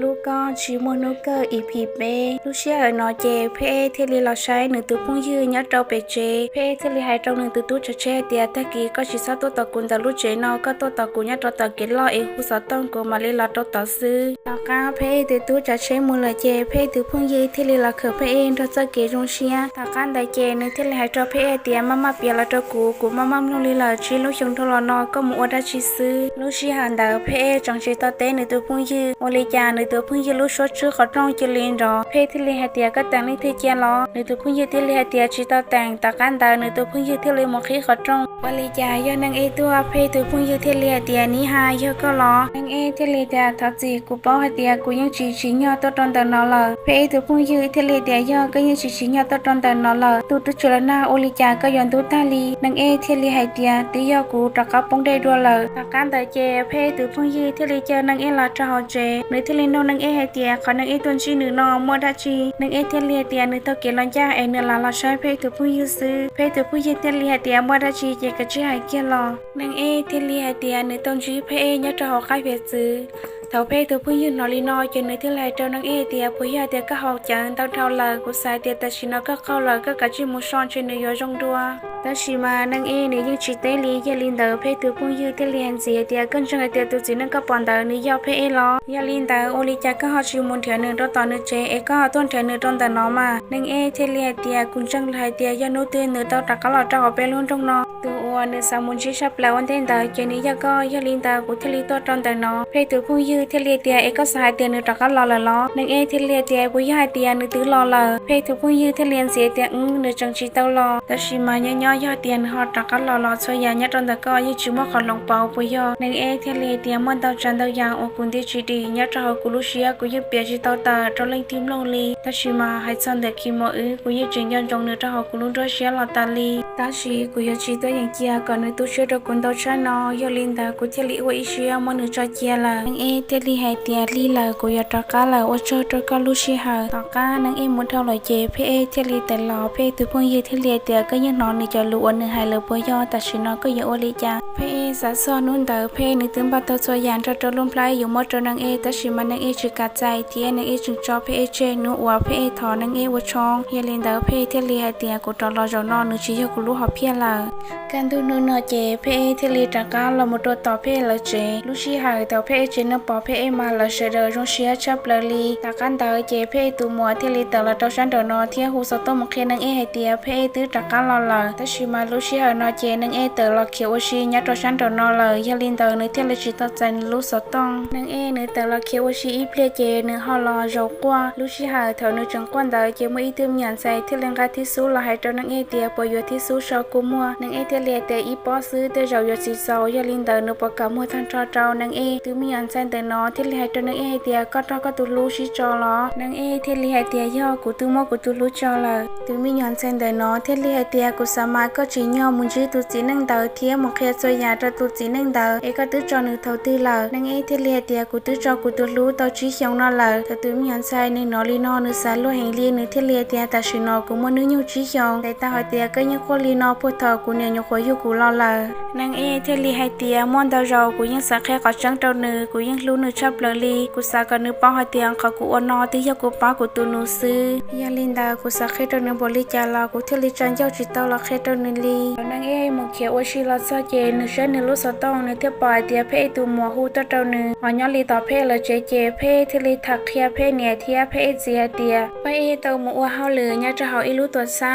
ลูกก็ชิโมโนเกอร์อีพีเปลูเชียนอเจเพเทลีเราใช้หนึ่งตัวพุ่งยืนยัดเราเปเจเพเทลีให้เราหนึ่งตัวตู้จะเชเดียตะกี้ก็ชิซาตัวตะกุนแต่ลูเจนอก็ตัวตะกุนยัดเราตะกินล่อเอหุสต้องกูมาลีลาตัวต่อซื้อตากาเพตัวตู้จะเชมูลเจเพตัวพุ่งยืนเทลีเราเขอเพเองเราจะเกจงเชียตาการได้เจหนึ่งเทลีให้เราเพเตียมาเปียละตัวกูมาลงลีลาชิลูชงทรนอก็มัวได้ชิซื้อลูชิหันดาวเพจังชิตาเต้หนึ่งตัวพุ่งยืนโอเลจาหนึ่งตัวพุ่งยืนลูชดชื่อเขาต้องจะเลียนรอเพที่เลียเตียก็แต่งในที่เจียล้อหนึ่งตัวพุ่งยืนที่เลียเตียชิตาแต่งตาการดาวหนึ่งตัวพุ่งยืนที่เลียมขี้เขาต้องโอเลจายอนังเอตัวเพตัวพุ่งยืนที่เลียเตียนี้หายอก็ล้อนังเอที่เลียเตียทับจีกูป้อเตียกูยังชี้ยอตัวตอนแต่นอละเพตัวพุ่งยืนที่เลียเตียยอก็ยังชี้ยอตัวตอนแต่นอละตัวจุลนาโอเลจาก็ย้อนตัวตาลีนังเอที่เลียเตียตียอกูตะกับปงได้ด้วยละตาการได้เจเพตัวพุ่งยืนที่เลียเจอนังเอละจะหอเจในที่เลียนนังเอเตียขอนังเอตัวชีหนึ่งนอมัวดาจีนังเอที่เลียเตียในตัวเกลันจ้าเอเนลาเราใช้เพตัวพุ่งยืนซื้อเพตัวพุ่งยืนที่เลียเตียมัวดาจีเจกจะหายเกลอนังเอที่เลียเตียในตัวชีเพยัดจะหอใครเวซื้อเท่าเพตัวพุ่งยืนนอลีนอจนในที่ไรเจ้านังเอเตียผู้ยาเตียก็หอกจังตั้งเท่าเลยกุศลเตียแต่ชินก็เข้าเลยก็กระจิมุชอนเชนยอจงดัวแต่ชิมานังเอเนี่ยยังชิเตลียาลินเดอเพตัวพุ่งยืนที่เลียนเสียเตียกันจังเตียตัวจีนั่งก็ปอนเดอนี่ยอเพล้อยาลินเดอโอลิจากก็หอชิมุนเถียนหนึ่งตัวต่อหนึ่งเจเอก็หอต้นเถียนหนึ่งต้นแต่นอมานังเอเทเลียเตียกุนจังไลเตียยานุเตียหนึ่งตัวตะก็หลอดจะหอเปลุ้นตรงนอตัวอ้วนเนี่ยสามุนชิชับแล้ววันเต้นเดอเจนี่ยาก็ยาลินเดอกุเทลีตัวตอนแต่นอเพตัวพุ่งยืนเทเลียเตียเอก็สายเตียหนึ่งตะก็หลอดล้อนังเอเทเลียเตียผู้ยาเตียหนึ่งตื้อหลอเลยเพตัวพุ่งยืนเทเลียนเสียเตียหนึ่งจังชิเต้าหลอแต่ชิมาย่อยเตียนหอตะก็หลอช่วยยาเนี่ยตอนตะก็ยิ่งชิมอขอลงเปาปุยยอนังเอเทเลียเตียมันเตาจันเตายางโอกุนที่ชีดีเนี่ยจะหอกุลุเชียกูยิ่งเปียชิเต้าตาตอนเล่นทีมลงลีแต่ชิมาให้ซันเด็กคิมอกูยิ่งจิงยันจงเนื้อจะหอกุลุด้วยเชียหลอตาลีตาชีกูยิ่งชีตัวอย่างเกียก่อนในตู้เชื่อตะกุนเตาชานอยอลินดากูเทลีว่าอิเชียมันเนื้อจอเกียละนังเอเทลีให้เตียลีละกูยิ่งตะก้าละว่าเชื่อตะก้าลุเชียหาตะก้านังเอมุดเท่าไหร่เจเพเอเทลีแต่หล่อเพตัวพงยี่เทลีเตียก็ยังนอนในจอลูอันหนึ่งให้เลยปุยยอแต่ชินอก็ยังโอลิจาเพเอสะซ้อนนุ่นเตอเพนึกถึงบัตรตัวยานจะลุ่มพลายอยู่มดจนังเอแต่ชิมันนังเอจึกกัดใจเทียนังเอจึงจอเพเอเจนัวเพเอถอนังเอวัชองเยลินเตอเพเทลีให้เตียกูตลอดจนอนนึกชี้ให้กูรู้หอบเพี้ยละการดูนูนเจเพเอเทลีจากการเราหมดตัวต่อเพเอเลยเจลูชีหายแต่เพเอเจนปอเพเอมาเลยเฉยเดินจงเชียชับเลยลีจากการเตอเจเพเอตัวมัวเทลีแต่ละตัวฉันเดินนอเทียหูสตมเคนังเอให้เตียเพเอตื้อจากการเราเลยแต่ชิมาลูชีหายนอเจนังเอเตอเราเขียวชียัดตัวฉันเดินนอเลยยาลินเตอเนื้อเทลีชิตใจลูสตองนังเอเนื้อแต่เราเขียวชีอีเพลเจเนื้อฮอลอโจกว่าลูชีหายแถวเนื้อจังกวนเตอเจมืออีเติมหยันใจที่เลี้ยงกาที่สู้เราให้ตัวนังเอเตียปอยที่สู้ชาวกุมัวนังเอเทลีเตอีปอซื้อเตเจ้าหยดสีเศร้ายาลินเตอเนื้อปากกามัวทันเจ้านังเอตื้อมีหยันใจแต่นอที่เลี้ยงตัวนังเอเตียก็ต้องก็ตุลูชิจอล้อนังเอเทลีให้เตียย่อกูตื้อมอกูตุลูจอละตื้อมีหยันใจแต่นอที่เลี้ยงเตียกูสามารถก็จีย่อมุนจีตุจีนังเตอเทียมเคสวยาตัวตุจีนังเตอเอก็ตื้อจอเนื้อเท่าตื้อละนังเอเทลีให้เตียกูตื้อจอกูตุลูต่อจีเขียวนอละแต่ตื้อมีหยันใจในนอลีนอเนื้อสารลูแห่งลีเนื้อเทลีให้เตียแต่ชินอกูมันเนื้อยูจีเขียวแต่ตาหอยเตียก็ยังคนลีนอพูดเถอกูเนี่ยยังคอยอยู่กูรอละนังเอเทลีให้เตียมอนดาวรอกูยังสักแค่ขอจังเจ้าเนื้อกูยังรู้เนื้อชอบเลยลีกูสักกันเนื้อป้อหอยเตียงเขากูอ่อนนอที่ยากูป้ากูตัวนูซื้อยาลินดากูสักแค่ตัวเนื้อบริจาลากูเทลีจันเจ้าจิตเต้าละแค่ตัวเนื้อลีนังเอมุขเขียวชิลาซาเจเนื้อเชนเนื้อลูกสตองเนื้อเทียบปลายเตียเพตัวมัวหูตัวเจ้าเนื้อหอยลีต่อเพละเจเพเทลีถักเทียเพเนียเทียเพเจียเตียไปตัวมัวเฮาเหลือเนี่ยจะเฮาอีรู้ตัวซา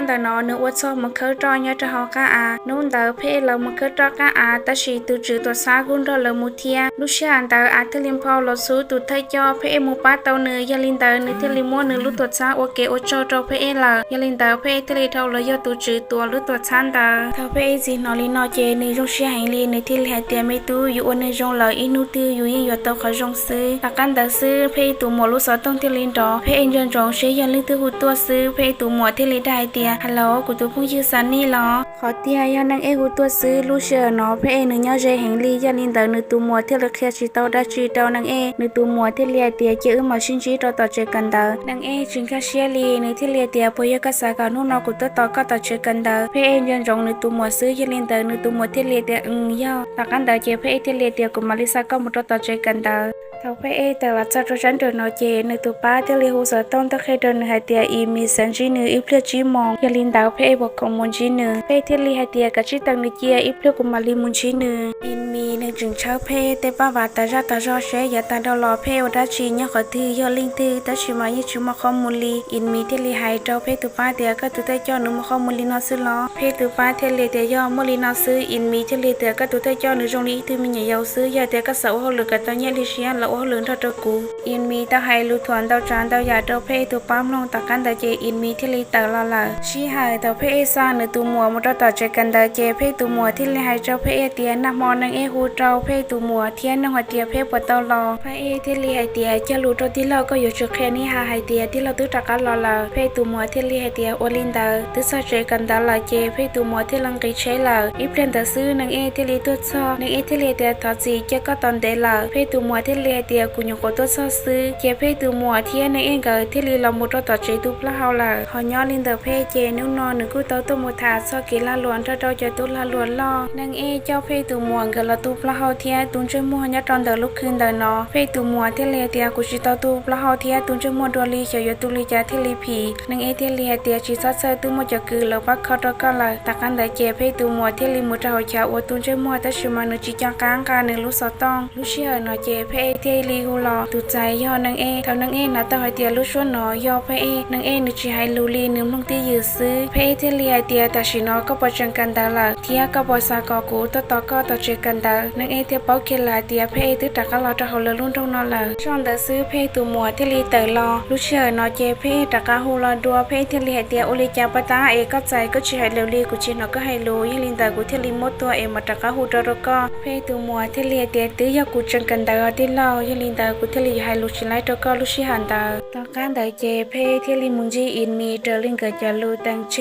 แต่นอเนื้อวัดซอมันเคยจอยเนี่ยจะเฮากะอานู่นเตอเพเรามันเคยจอกะอาแต่ชีตัวจืดตัวซากุนเราเลยมุเทียลูกชานเตออาเทลิมพอเราสู้ตัวไทยจอเพมูป้าเตอเนื้อยาลินเตอเนื้อเทลิมัวเนื้อรู้ตัวซาโอเคโอโจโจเพละยาลินเตอเพเทลิเท่าเลยยอตัวจืดตัวรู้ตัวชันเตอเท่าเพจีนอลินอเจเนื้อจงเชียหังลีเนื้อที่เหลือเตียไม่ตู้อยู่อันเนื้อจงเลยอินูตื้ออยู่ยิ่งอยู่ตัวเขาจงซื้อตะกันเตอซื้อเพตัวหมอรู้สอต้องเทลินดอเพเอ็นจงจงเชียยันลิตื้อหูตัวซื้อเพตัวหมอเทลิได้เตียฮัลโหลกูตัวพุ่งชื่อซันนี่หรอขอเตียยันนังเอกูตัวซื้อลูเชอร์เนาะเพเอ็นเนื้อยอเจหังลียันลินเตอเนื้อตัวหมอเทลิเคียชิโตได้ชีโตนังเอเนื้อตัวหมอเทลิเตียเจอมาชินจีต่อเจอกันเตอนังเอจึงแค่เชียลีเนื้อเทลิเตียพอยก็สายการนู่นนอกูตัวต่อก็ต่อเจอกันเตอเพเอ็นยันจงเนื้อตัวหมอซื้อยันลินเตอเนื้อตัวหมอเทลิเตียย่อตะกันเตอเจเพเอเทลิเตียกูมาลิซาก็มุดต่อเจอกันเตอ thầu phảiแต่ว่าจะตัวฉันเดินนอเจในตัวป้าที่เลี้ยวสต้องตะเคยเดินหายเตียอีมีสันจีเนื้ออีเพื่อจีมองยาลินดาวเพ่บอกของมุนจีเนื้อเพ่ที่เลี้ยหายเตียกับชิตังนิเจียอีเพื่อกุมาลีมุนจีเนื้ออินมีหนึ่งจึงเช้าเพ่แต่ป้าว่าตาจ้าตาจ้าเชยอย่าตาดอลอเพ่วดาชีเนี่ยขอที่ยอลิงที่ตาชิมายี่ชิมาข้อมูลลีอินมีที่เลี้ยหายเจ้าเพ่ตัวป้าเตียก็ตัวได้จ้าหนูมาข้อมูลลีนอซื้อล้อเพ่ตัวป้าที่เลี้ยเตียย่อมูลลีนอซื้ออินมีที่เลี้ยเตียก็ตัวได้จ้าหนูจงลีที่มีเนี่ยยาวซื้อยาเตียก็เสาหัวเหลือกับตาเนี่ยลิเชียนแล้วหัวเหลือเท่าตะกูอินมีตาไฮลูทวนตาจานตายาเจ้าเพ่ตัวป้ามลงตะกันตาเจอินมีที่เลี้ยตาละชี้หายตาเพ่ซาหนูตัวมัวมุดต่อเจกันตาเจเพ่ตัวมัวที่เลี้ยหายเจ้าเพ่เตียนักมอนังหูเจ้าเพ่ตัวมัวเทียนนังหัวเตียเพ่ปวดเตาลอเพ่ที่เลี้ยเตียจะรู้ตัวที่เราก็อยู่จุดแค่นี้หาหายเตียที่เราตื้อตะกันละเพ่ตัวมัวที่เลี้ยเตียโอลินดาตื้อซาเจกันตาละเจเพ่ตัวมัวที่ลังกิใช้ละอีเพลนตาซื้อนังที่เลี้ยตัวซ้อนังที่เลี้ยเตียทอจีเจ้าก็ตอนเดละเพ่ตัวมัวที่เลี้ยเตียกุญยกตัวซ้อซื้อเจเพ่ตัวมัวเทียนนังก็ที่เลี้ยเราหมดต่อใจตุบละเฮาละหอยย้อนลินเดอเพ่เจนุ่งนอนนึกกู้ตัวตัวมุทาซ้อกิละล้วนถ้าเราจะตุละล้วนล่อนังเจ้าเพ่ตัวมัวก็ละตุบละเฮาเทียตุนจมัวยัดตอนเดลุกขึ้นเดนอเพ่ตัวมัวที่เลี้ยเตียกุชิตตุบละเฮาเทียตุนจมัวดอลีเฉยตุลีจ่าที่ลีผีนังที่เลี้ยเตียชิซัดเซตุมัวจะคือเราปักเขาตะกันละตะกันได้เจเพ่ตัวมัวที่ลีมุทาหัวชาอวตุนจมัวแต่ชิมานุจิจังกางการหนึ่งลุสตองลุเชียนอเจเพ่ที่ลีหูลอตุใจย่อนังเท่านังนะตาเตียลุชวนนอย่อเพ่นังนึกจิให้ลูลีนึมลงที่ยืดซื้อเพ่ที่เลี้ยเตียแต่ชินอก็ปจังกันดาละเทียก็ปสากอกูต่อก็ต่อเจกันดานังเที่เป้าเกลาเตียเพ่ที่ตะกันรอจะเขาเลยรุ่นตรงนอละช่องเดซื้อเพ่ตัวมัวที่ลีเตอรอลุเชียนอเจเพ่ตะกะหูรอดัวเพ่ที่เลี้ยเตียโอลิจาปตาก็ใจก็จิให้ลูลีกูจินอก็ให้ลูยลินดากูที่ลีมดตัวมาตะกะหูตระก็เพ่ตัวมัวที่เลี้ยเตียตื้อยากูจังกันดาที่เล่ายลินดากูที่ลีให้ลูชิไลตะก็ลุชิหันดาตะกันได้เจเพ่ที่ลีมุนจีอินมีเดลิงกับจาลูตังเช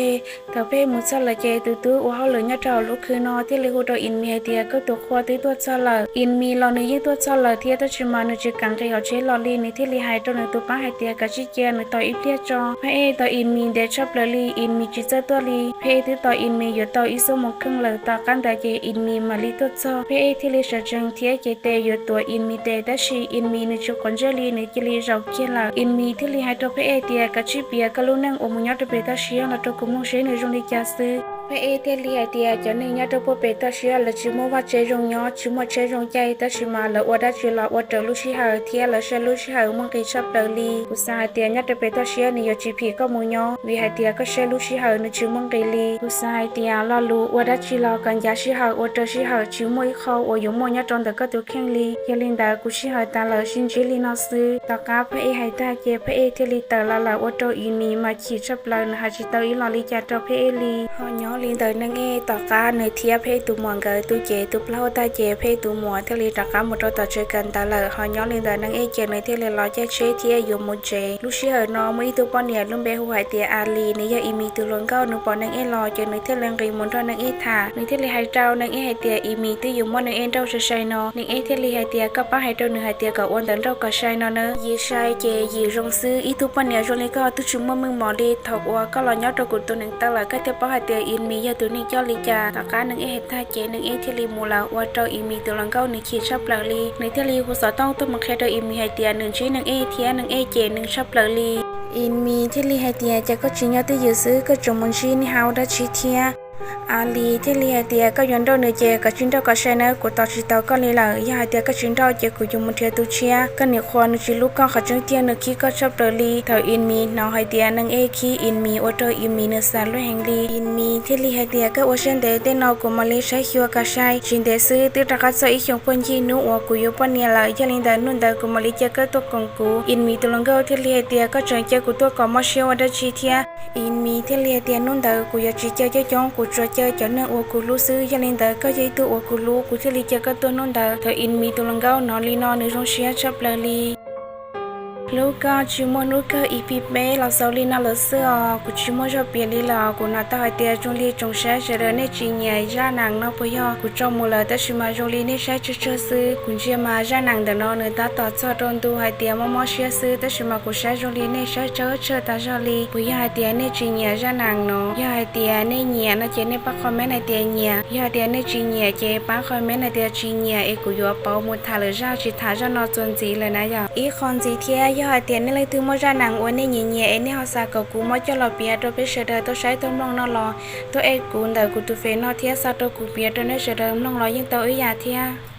ตะเพ่มุสละเจตู้ว่าเขาเลยเนี่ยเจ้าลูกคือนอที่ลีหูตัวอินมีเตียก็ตัวควาที่ตัวซาละอินมีเราเนื้อตัวซาละเทียตัวชิมานุจิกังเกยเชลอลีนี่ที่ลีให้ตัวหนึ่งตัวป้าให้เตียกับชิเจนตัวอิเตียจอเพ่ตัวอินมีเดชอบลีอินมีจิตตัวลีเพ่ที่ตัวอินมีอยู่ตัวอิสมกครึ่งเลยตะกันได้เจอินมีมาลีตัวซอเพ่ที่ลีชจังเทียเจเตอยู่ตัวอินมีเตแต่ชีอินมีนุจิคนเจลีนี่ที่ลีเราเขียนละอินมีที่ลีให้ตัวเพ่เตียกับชิเปียกับลูกนั่งอมุญยอดเปตาเชียแล้วตัวกุมงเชนในจงลีแกซื้อเพ่ที่ลีให้เตียจะนี่ยอดตัวเปตาเชียแล้วชิโมว่าเจจงยอชิโมเจจงใจแต่ชิมาแล้วอวดจิลาอวดลุชิหาเทียแล้วเชลุชิหามังกิชับเดลีอุตสาหเตียยอดเปตาเชียนี่ยจีพีก็มุญยอวิให้เตียก็เชลุชิหาในชิมังกิลีอุตสาหเตียลาลูอวดจิลากันยาชิหาอวดชิหาชิโมยเขาอยุโมยจงแต่ก็ตัวแข็งลียลินดากุชิหาตาลชินจิลีนอซื้อตากาเพ่ให้ตาเจเพ่ที่ลีตาลาลาอวดอินมีมาชีชับลานหาจิตอีลอลีจัดเพ่ลีหอยอลินเดนังตากาในเทียเพ่ตัวมังเกตัวเจตัวเล่าตาเจเพ่ตัวมัวที่ลีตากาหมดต่อเจกันตาลาหอยอลินเดนังเจในที่ลีลอเจเชเทียอยู่มุเจลูเชียนอมือตัวปอนเนี่ยลุงเบหัวเตียอาลีในยาอีมีตัวลงเก้าหนูปอนนังรอเจในที่เลงรีมุนทอนังถาในที่ลีให้เจ้านังให้เตียอีมีที่อยู่มอนนังเจ้าใช้นอนังที่ลีให้เตียก็ป้าให้เจ้าหนึ่งให้เตียก็อ้วนแต่เจ้าก็ใช้นอเนอะยีใช้เจยีรงซื้ออีตัวปอนเนี่ยจงลีก็ตุชิมมึงหมอดีถกว่าก็รอยอดตัวกุดตัวหนึ่งตาละก็เทียป้าให้เตียอินมียาตัวนี้เจ้าลีจ่าตากานังเห็นท่าเจนังที่ลีมูลาว่าเจ้าอีมีตัวลังเก้าหนึ่งขีดชับหลังลีในที่ลีหัวสอต้องตัวมันแค่ตัวอีมีให้เตียหนึ่งชี้นังเทียนังเจหนึ่งชับหลังลีอินมีที่ลีให้เตียจะก็ชิญยาตัวยืซื้อก็จงมันชี้นี่ฮาวดัชเทียอาลีที่ลีให้เตียก็ย้อนโดนเจก็ชินดก็ใช้เนื้อกูต่อชิตาก็ลีละยาให้เตียก็ชินดเจกูยมุนเทียตุเชียก็เหนียวควานชิลูกก็ขจังเตียนึกขี้ก็ชอบเดลีเท่าอินมีน้องให้เตียนังขี้อินมีออโตอินมีเนื้อสารลุแห่งลีอินมีที่ลีให้เตียก็โอเชนเดเตนอกูมาเลใช้คิวก็ใช้ชินเดซื้อตื้อตะกัดซอยชงปนยีนูว่ากูยปนเนี่ยละยาลินดานุนดากูมาเลเจก็ตัวกงกูอินมีตัวลังเกาที่ลีให้เตียก็จงเจกูตัวก็มาเชียวดัชเทียอินมีที่ลีให้เตียนุนดากูอยากจีเจเจจงกูจะเจจนว่ากูรู้ซื้อยาลินดาก็ใจตัวว่ากูรู้กูที่ลีเจก็ตัวนุนดาเธออินมีตัวลังเกาหนอลีนอในโรงเชียชับลาลี ลูกก็ชิโมนุก็อีพีเป้เราเซาลีน่าเราเสื้อกูชิโมชอบเปลี่ยนลีลากูน่าตาเตียจงลีจงแช่เจริญในจีเนียย่านางนพยอกูจอมูลแต่ชิมาจงลีในแช่เชื่อซื้อกูเชื่อมาย่านางเดนอเนื้อตาต่อชอดนดูให้เตียมอมอเชื่อซื้อแต่ชิมากูแช่จงลีในแช่เชื่อตาจอลีปุยให้เตียในจีเนียย่านางเนาะย่าให้เตียในเนียนะเจในปักคอมเมนในเตียเนียย่าเตียในจีเนียเจปักคอมเมนในเตียจีเนียเอกูยัวเปามุทาเลยจ้าจิตาจานอจนจีเลยนะอย่าอีคอนจีเทียย่าเตียในเลยถึงมอจานังวันนี้เนียเอเนี่ยเขาสากกูมอจะรอเปียตัวไปเฉดตัวใช้ตัวมองนอรอตัวเอ็กกูแต่กูตัวเฟนนอเทียสาตัวกูเปียตัวเนี่ยเฉดมองรอยิ่งตัวอียาเทีย